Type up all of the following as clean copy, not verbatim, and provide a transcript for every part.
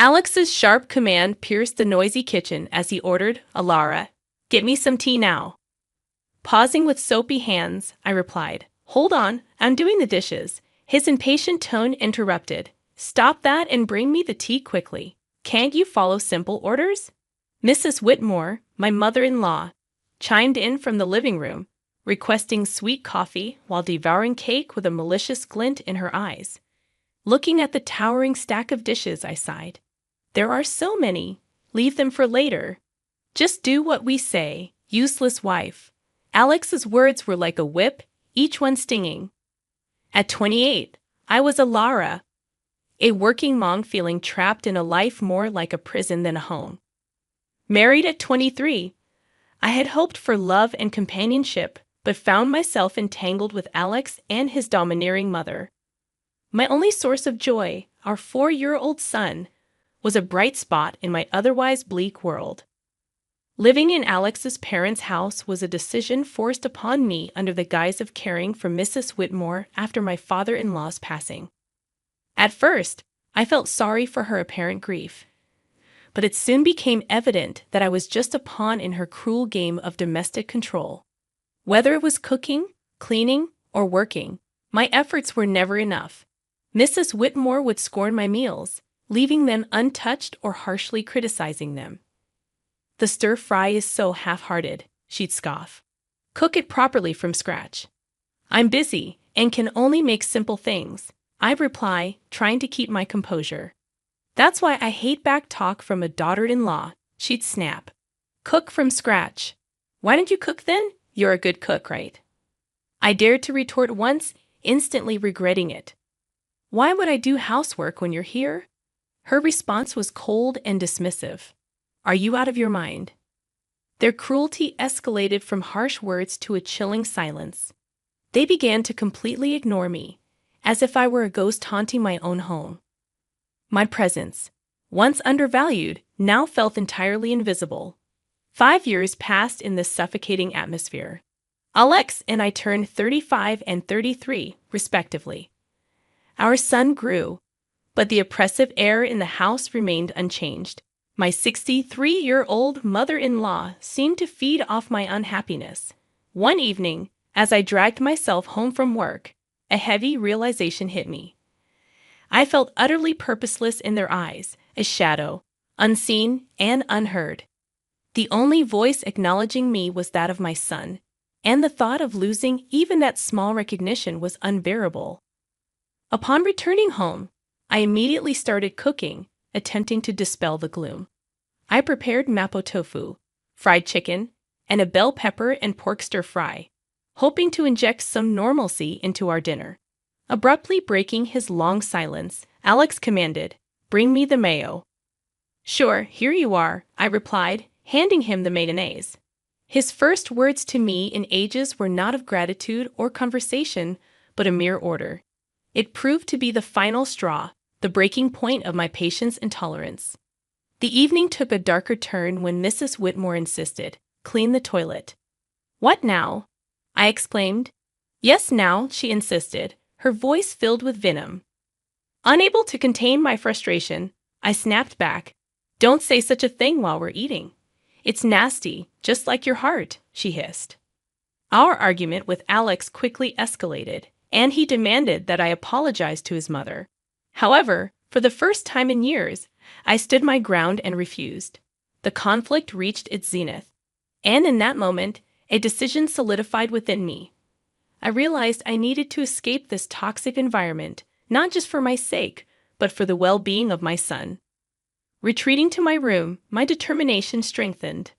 Alex's sharp command pierced the noisy kitchen as he ordered, "Alara, get me some tea now." Pausing with soapy hands, I replied, "Hold on, I'm doing the dishes." His impatient tone interrupted. "Stop that and bring me the tea quickly. Can't you follow simple orders?" Mrs. Whitmore, my mother-in-law, chimed in from the living room, requesting sweet coffee while devouring cake with a malicious glint in her eyes. Looking at the towering stack of dishes, I sighed. "There are so many. Leave them for later. Just do what we say, useless wife." Alex's words were like a whip, each one stinging. At 28, I was a Lara, a working mom feeling trapped in a life more like a prison than a home. Married at 23, I had hoped for love and companionship, but found myself entangled with Alex and his domineering mother. My only source of joy, our 4-year-old son, was a bright spot in my otherwise bleak world. Living in Alex's parents' house was a decision forced upon me under the guise of caring for Mrs. Whitmore after my father-in-law's passing. At first, I felt sorry for her apparent grief, but it soon became evident that I was just a pawn in her cruel game of domestic control. Whether it was cooking, cleaning, or working, my efforts were never enough. Mrs. Whitmore would scorn my meals, leaving them untouched or harshly criticizing them. "The stir-fry is so half-hearted," she'd scoff. "Cook it properly from scratch." "I'm busy and can only make simple things," I'd reply, trying to keep my composure. "That's why I hate back talk from a daughter-in-law," she'd snap. "Cook from scratch. Why don't you cook then? You're a good cook, right?" I dared to retort once, instantly regretting it. "Why would I do housework when you're here?" Her response was cold and dismissive. "Are you out of your mind?" Their cruelty escalated from harsh words to a chilling silence. They began to completely ignore me, as if I were a ghost haunting my own home. My presence, once undervalued, now felt entirely invisible. 5 years passed in this suffocating atmosphere. Alex and I turned 35 and 33, respectively. Our son grew, but the oppressive air in the house remained unchanged. My 63-year-old mother-in-law seemed to feed off my unhappiness. One evening, as I dragged myself home from work, a heavy realization hit me. I felt utterly purposeless in their eyes, a shadow, unseen and unheard. The only voice acknowledging me was that of my son, and the thought of losing even that small recognition was unbearable. Upon returning home, I immediately started cooking, attempting to dispel the gloom. I prepared mapo tofu, fried chicken, and a bell pepper and pork stir-fry, hoping to inject some normalcy into our dinner. Abruptly breaking his long silence, Alex commanded, "Bring me the mayo." "Sure, here you are," I replied, handing him the mayonnaise. His first words to me in ages were not of gratitude or conversation, but a mere order. It proved to be the final straw, the breaking point of my patience and tolerance. The evening took a darker turn when Mrs. Whitmore insisted, "Clean the toilet." "What now?" I exclaimed. "Yes, now," she insisted, her voice filled with venom. Unable to contain my frustration, I snapped back, "Don't say such a thing while we're eating. It's nasty, just like your heart," she hissed. Our argument with Alex quickly escalated, and he demanded that I apologize to his mother. However, for the first time in years, I stood my ground and refused. The conflict reached its zenith, and in that moment, a decision solidified within me. I realized I needed to escape this toxic environment, not just for my sake, but for the well-being of my son. Retreating to my room, my determination strengthened.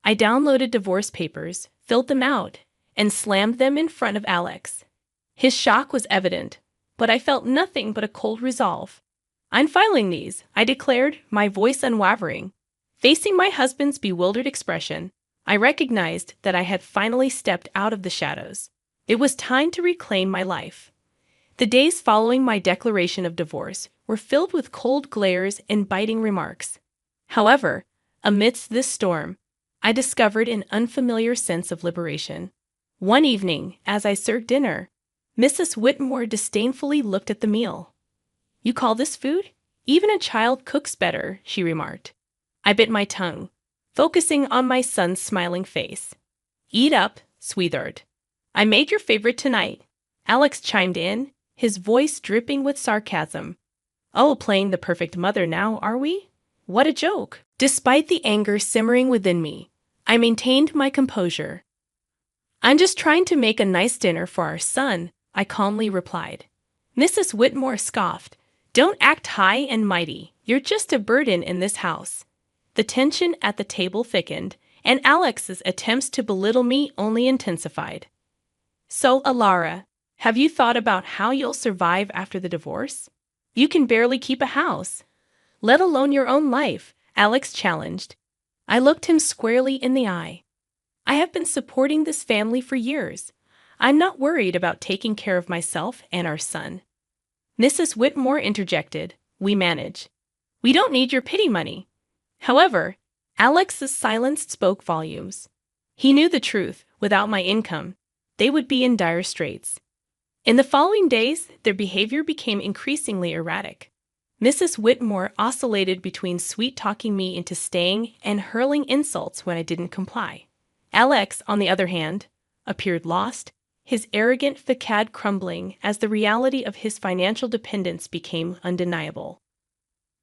I downloaded divorce papers, filled them out, and slammed them in front of Alex. His shock was evident, but I felt nothing but a cold resolve. "I'm filing these," I declared, my voice unwavering. Facing my husband's bewildered expression, I recognized that I had finally stepped out of the shadows. It was time to reclaim my life. The days following my declaration of divorce were filled with cold glares and biting remarks. However, amidst this storm, I discovered an unfamiliar sense of liberation. One evening, as I served dinner, Mrs. Whitmore disdainfully looked at the meal. "You call this food? Even a child cooks better, she remarked. I bit my tongue, focusing on my son's smiling face. Eat up, sweetheart. I made your favorite tonight. Alex chimed in, his voice dripping with sarcasm. Oh, playing the perfect mother now, are we? What a joke. Despite the anger simmering within me, I maintained my composure. I'm just trying to make a nice dinner for our son, I calmly replied. Mrs. Whitmore scoffed. Don't act high and mighty. You're just a burden in this house. The tension at the table thickened, and Alex's attempts to belittle me only intensified. So, Alara, have you thought about how you'll survive after the divorce? You can barely keep a house, let alone your own life, Alex challenged. I looked him squarely in the eye. I have been supporting this family for years. I'm not worried about taking care of myself and our son. Mrs. Whitmore interjected, We manage. We don't need your pity money. However, Alex's silence spoke volumes. He knew the truth. Without my income, they would be in dire straits. In the following days, their behavior became increasingly erratic. Mrs. Whitmore oscillated between sweet-talking me into staying and hurling insults when I didn't comply. Alex, on the other hand, appeared lost, his arrogant facade crumbling as the reality of his financial dependence became undeniable.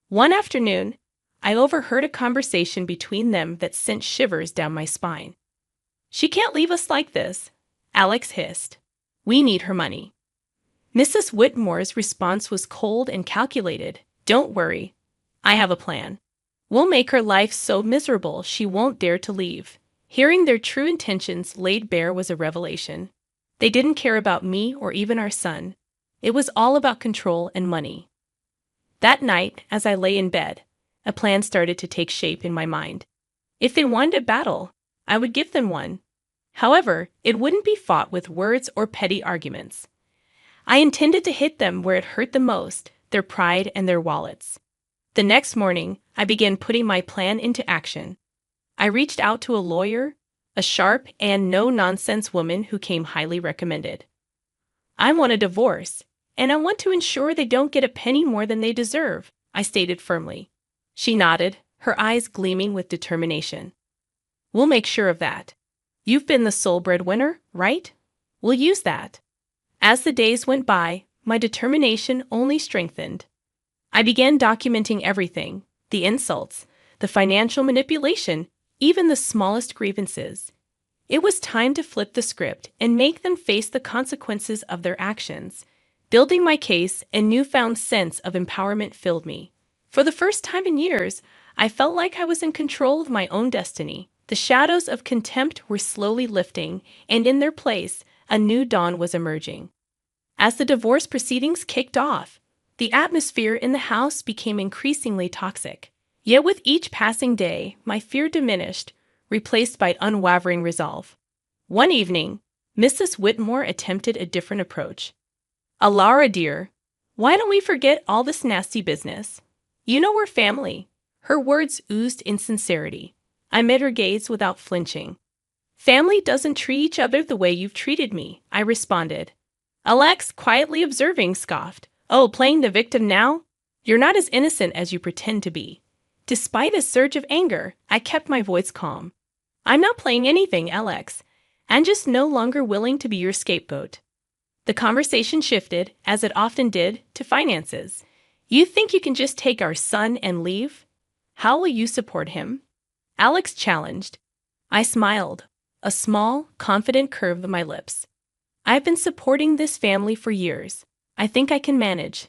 One afternoon, I overheard a conversation between them that sent shivers down my spine. She can't leave us like this, Alex hissed. We need her money. Mrs. Whitmore's response was cold and calculated. Don't worry. I have a plan. We'll make her life so miserable she won't dare to leave. Hearing their true intentions laid bare was a revelation. They didn't care about me or even our son. It was all about control and money. That night, as I lay in bed, a plan started to take shape in my mind. If they wanted a battle, I would give them one. However, it wouldn't be fought with words or petty arguments. I intended to hit them where it hurt the most, their pride and their wallets. The next morning, I began putting my plan into action. I reached out to a lawyer, a sharp and no-nonsense woman who came highly recommended. I want a divorce, and I want to ensure they don't get a penny more than they deserve, I stated firmly. She nodded, her eyes gleaming with determination. We'll make sure of that. You've been the sole breadwinner, right? We'll use that. As the days went by, my determination only strengthened. I began documenting everything, the insults, the financial manipulation, even the smallest grievances. It was time to flip the script and make them face the consequences of their actions. Building my case, a newfound sense of empowerment filled me. For the first time in years, I felt like I was in control of my own destiny. The shadows of contempt were slowly lifting, and in their place, a new dawn was emerging. As the divorce proceedings kicked off, the atmosphere in the house became increasingly toxic. Yet with each passing day, my fear diminished, replaced by unwavering resolve. One evening, Mrs. Whitmore attempted a different approach. Alara, dear, why don't we forget all this nasty business? You know we're family. Her words oozed insincerity. I met her gaze without flinching. Family doesn't treat each other the way you've treated me, I responded. Alex, quietly observing, scoffed. Oh, playing the victim now? You're not as innocent as you pretend to be. Despite a surge of anger, I kept my voice calm. I'm not playing anything, Alex. I'm just no longer willing to be your scapegoat. The conversation shifted, as it often did, to finances. You think you can just take our son and leave? How will you support him? Alex challenged. I smiled, a small, confident curve of my lips. I've been supporting this family for years. I think I can manage.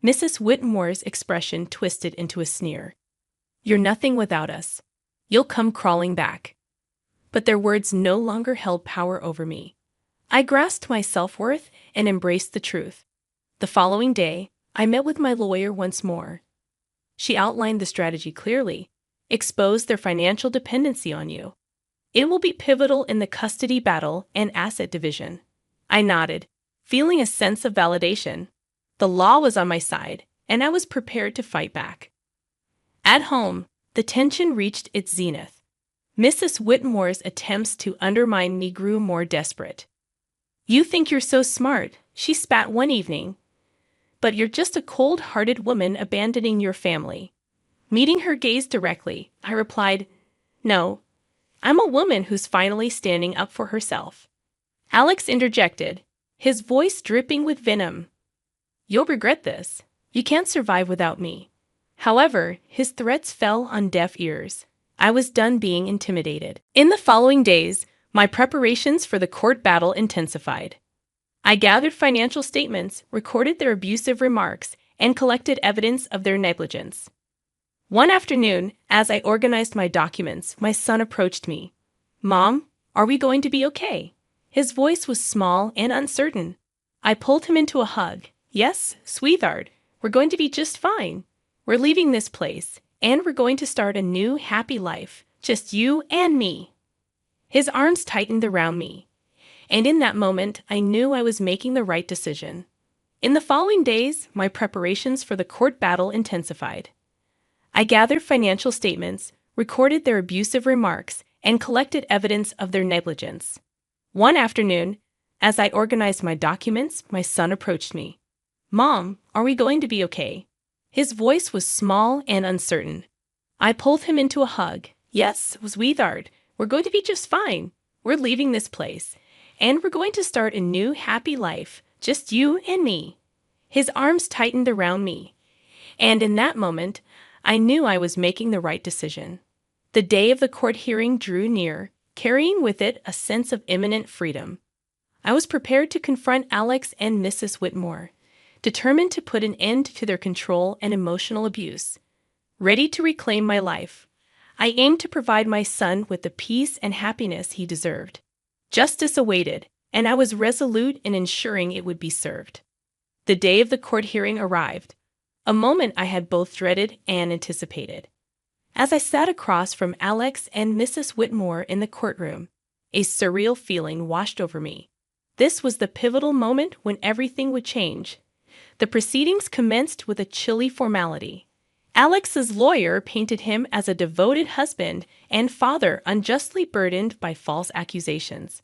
Mrs. Whitmore's expression twisted into a sneer. You're nothing without us. You'll come crawling back. But their words no longer held power over me. I grasped my self-worth and embraced the truth. The following day, I met with my lawyer once more. She outlined the strategy clearly, exposed their financial dependency on you. It will be pivotal in the custody battle and asset division. I nodded, feeling a sense of validation. The law was on my side, and I was prepared to fight back. At home, the tension reached its zenith. Mrs. Whitmore's attempts to undermine me grew more desperate. You think you're so smart, she spat one evening. but you're just a cold-hearted woman abandoning your family." Meeting her gaze directly, I replied, "No, I'm a woman who's finally standing up for herself." Alex interjected, his voice dripping with venom. "You'll regret this. You can't survive without me." However, his threats fell on deaf ears. I was done being intimidated. In the following days, my preparations for the court battle intensified. I gathered financial statements, recorded their abusive remarks, and collected evidence of their negligence. One afternoon, as I organized my documents, my son approached me. "Mom, are we going to be okay?" His voice was small and uncertain. I pulled him into a hug. "Yes, sweetheart, we're going to be just fine. We're leaving this place, and we're going to start a new, happy life, just you and me." His arms tightened around me, and in that moment, I knew I was making the right decision. In the following days, my preparations for the court battle intensified. I gathered financial statements, recorded their abusive remarks, and collected evidence of their negligence. One afternoon, as I organized my documents, my son approached me. "Mom, are we going to be okay?" His voice was small and uncertain. I pulled him into a hug. "Yes, sweetheart, we're going to be just fine. We're leaving this place, and we're going to start a new, happy life, just you and me." His arms tightened around me, and in that moment, I knew I was making the right decision. The day of the court hearing drew near, carrying with it a sense of imminent freedom. I was prepared to confront Alex and Mrs. Whitmore, determined to put an end to their control and emotional abuse. Ready to reclaim my life, I aimed to provide my son with the peace and happiness he deserved. Justice awaited, and I was resolute in ensuring it would be served. The day of the court hearing arrived, a moment I had both dreaded and anticipated. As I sat across from Alex and Mrs. Whitmore in the courtroom, a surreal feeling washed over me. This was the pivotal moment when everything would change. The proceedings commenced with a chilly formality. Alex's lawyer painted him as a devoted husband and father unjustly burdened by false accusations.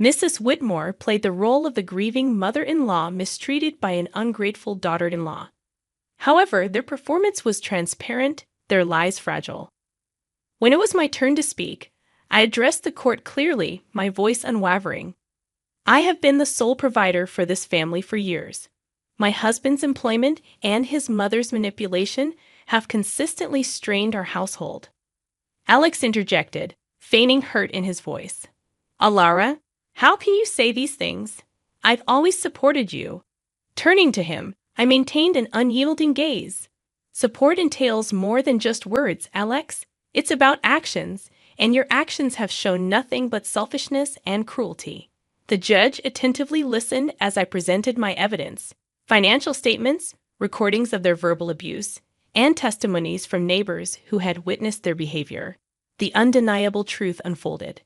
Mrs. Whitmore played the role of the grieving mother-in-law mistreated by an ungrateful daughter-in-law. However, their performance was transparent, their lies fragile. When it was my turn to speak, I addressed the court clearly, my voice unwavering. "I have been the sole provider for this family for years. My husband's employment and his mother's manipulation have consistently strained our household." Alex interjected, feigning hurt in his voice. "Alara, how can you say these things? I've always supported you." Turning to him, I maintained an unyielding gaze. "Support entails more than just words, Alex. It's about actions, and your actions have shown nothing but selfishness and cruelty." The judge attentively listened as I presented my evidence. Financial statements, recordings of their verbal abuse, and testimonies from neighbors who had witnessed their behavior. The undeniable truth unfolded.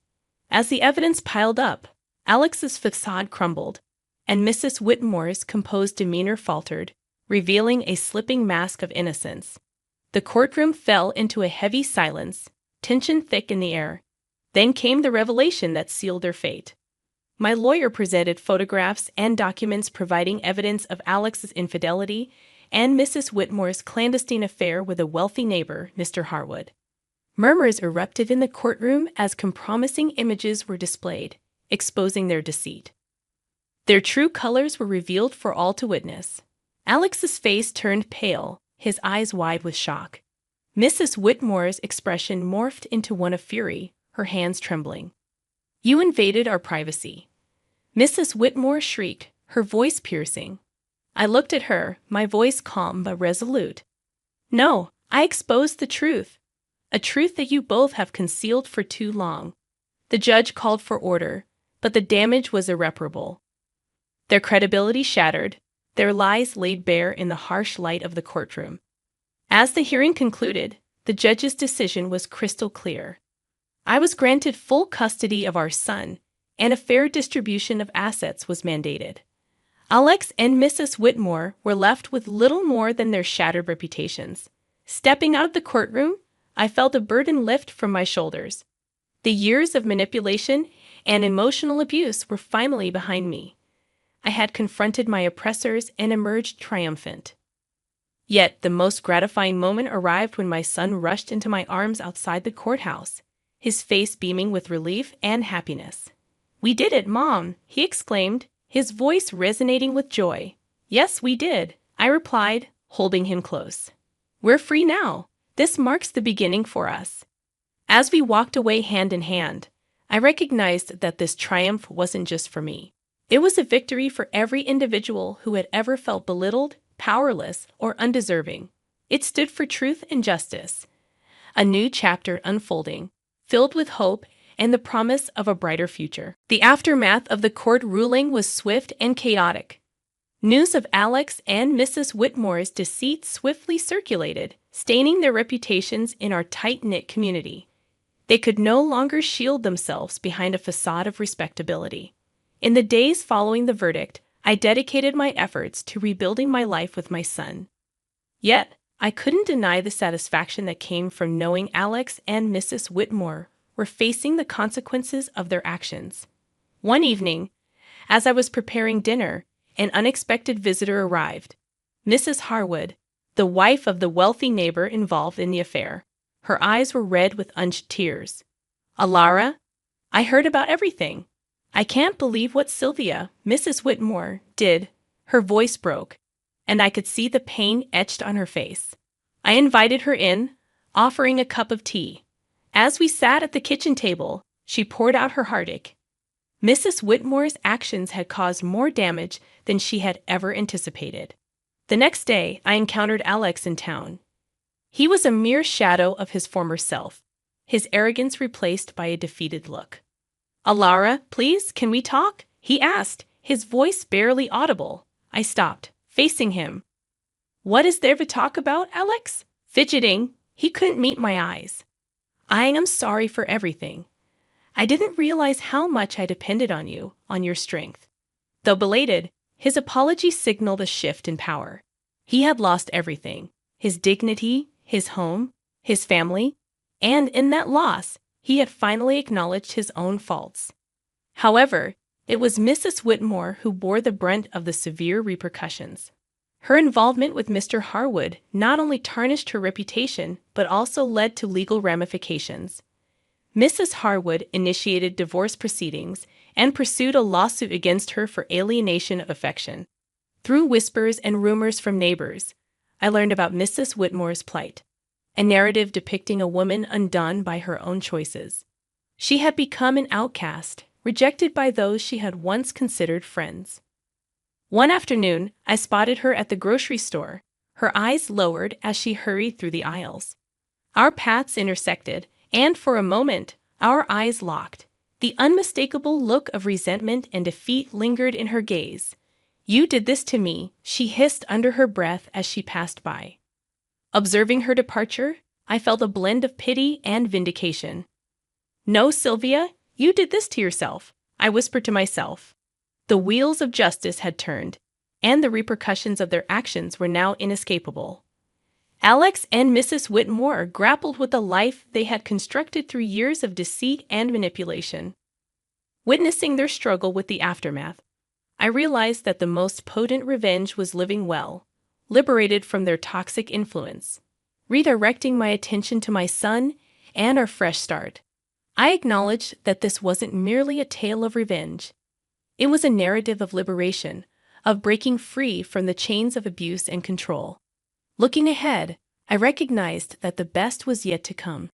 As the evidence piled up, Alex's facade crumbled, and Mrs. Whitmore's composed demeanor faltered, revealing a slipping mask of innocence. The courtroom fell into a heavy silence, tension thick in the air. Then came the revelation that sealed their fate. My lawyer presented photographs and documents providing evidence of Alex's infidelity and Mrs. Whitmore's clandestine affair with a wealthy neighbor, Mr. Harwood. Murmurs erupted in the courtroom as compromising images were displayed, exposing their deceit. Their true colors were revealed for all to witness. Alex's face turned pale, his eyes wide with shock. Mrs. Whitmore's expression morphed into one of fury, her hands trembling. "You invaded our privacy." Mrs. Whitmore shrieked, her voice piercing. I looked at her, my voice calm but resolute. "No, I exposed the truth. A truth that you both have concealed for too long." The judge called for order, but the damage was irreparable. Their credibility shattered, their lies laid bare in the harsh light of the courtroom. As the hearing concluded, the judge's decision was crystal clear. I was granted full custody of our son, and a fair distribution of assets was mandated. Alex and Mrs. Whitmore were left with little more than their shattered reputations. Stepping out of the courtroom, I felt a burden lift from my shoulders. The years of manipulation and emotional abuse were finally behind me. I had confronted my oppressors and emerged triumphant. Yet the most gratifying moment arrived when my son rushed into my arms outside the courthouse, his face beaming with relief and happiness. "We did it, Mom!" he exclaimed, his voice resonating with joy. "Yes, we did," I replied, holding him close. "We're free now. This marks the beginning for us." As we walked away hand in hand, I recognized that this triumph wasn't just for me. It was a victory for every individual who had ever felt belittled, powerless, or undeserving. It stood for truth and justice, a new chapter unfolding, filled with hope and the promise of a brighter future. The aftermath of the court ruling was swift and chaotic. News of Alex and Mrs. Whitmore's deceit swiftly circulated, staining their reputations in our tight-knit community. They could no longer shield themselves behind a facade of respectability. In the days following the verdict, I dedicated my efforts to rebuilding my life with my son. Yet, I couldn't deny the satisfaction that came from knowing Alex and Mrs. Whitmore were facing the consequences of their actions. One evening, as I was preparing dinner, an unexpected visitor arrived. Mrs. Harwood, the wife of the wealthy neighbor involved in the affair. Her eyes were red with unshed tears. "Alara, I heard about everything. I can't believe what Sylvia, Mrs. Whitmore, did." Her voice broke, and I could see the pain etched on her face. I invited her in, offering a cup of tea. As we sat at the kitchen table, she poured out her heartache. Mrs. Whitmore's actions had caused more damage than she had ever anticipated. The next day, I encountered Alex in town. He was a mere shadow of his former self, his arrogance replaced by a defeated look. "Alara, please, can we talk?" he asked, his voice barely audible. I stopped, facing him. "What is there to talk about, Alex?" Fidgeting, he couldn't meet my eyes. "I am sorry for everything. I didn't realize how much I depended on you, on your strength." Though belated, his apology signaled a shift in power. He had lost everything: his dignity, his home, his family, and in that loss, he had finally acknowledged his own faults. However, it was Mrs. Whitmore who bore the brunt of the severe repercussions. Her involvement with Mr. Harwood not only tarnished her reputation, but also led to legal ramifications. Mrs. Harwood initiated divorce proceedings and pursued a lawsuit against her for alienation of affection. Through whispers and rumors from neighbors, I learned about Mrs. Whitmore's plight, a narrative depicting a woman undone by her own choices. She had become an outcast, rejected by those she had once considered friends. One afternoon, I spotted her at the grocery store, her eyes lowered as she hurried through the aisles. Our paths intersected, and for a moment, our eyes locked. The unmistakable look of resentment and defeat lingered in her gaze. "You did this to me," she hissed under her breath as she passed by. Observing her departure, I felt a blend of pity and vindication. "No, Sylvia, you did this to yourself," I whispered to myself. The wheels of justice had turned, and the repercussions of their actions were now inescapable. Alex and Mrs. Whitmore grappled with the life they had constructed through years of deceit and manipulation. Witnessing their struggle with the aftermath, I realized that the most potent revenge was living well, liberated from their toxic influence. Redirecting my attention to my son and our fresh start, I acknowledged that this wasn't merely a tale of revenge. It was a narrative of liberation, of breaking free from the chains of abuse and control. Looking ahead, I recognized that the best was yet to come.